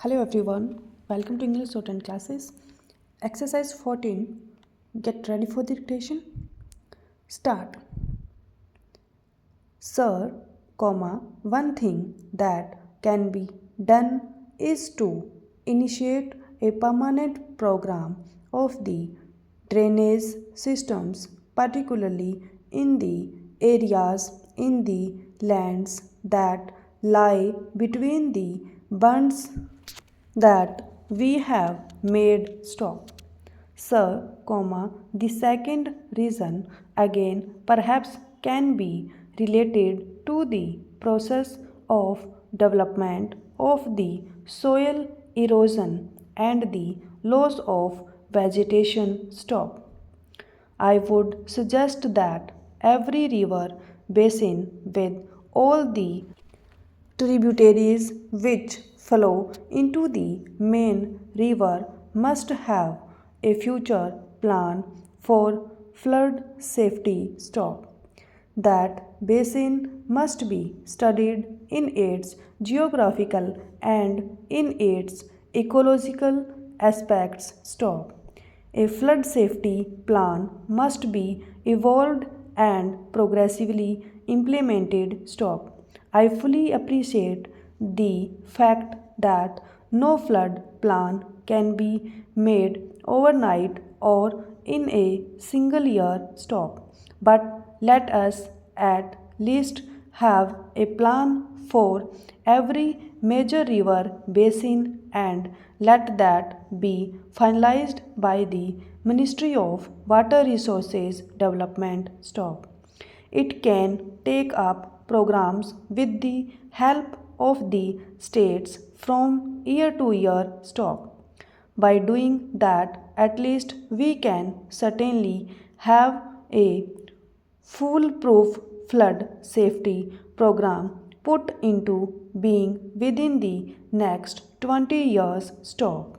Hello everyone, welcome to English Shorthand classes. Exercise 14. Get ready for the dictation. Start. Sir, one thing that can be done is to initiate a permanent program of the drainage systems, particularly in the areas in the lands that lie between the bunds that we have made stop. Sir, the second reason again perhaps can be related to the process of development of the soil erosion and the loss of vegetation stop. I would suggest that every river basin with all the tributaries which flow into the main river must have a future plan for flood safety stop. That basin must be studied in its geographical and in its ecological aspects stop. A flood safety plan must be evolved and progressively implemented stop. I fully appreciate the fact that no flood plan can be made overnight or in a single year stop. But let us at least have a plan for every major river basin and let that be finalized by the Ministry of Water Resources Development stop. It can take up programs with the help of the states from year to year stop. By doing that, at least we can certainly have a foolproof flood safety program put into being within the next 20 years stop.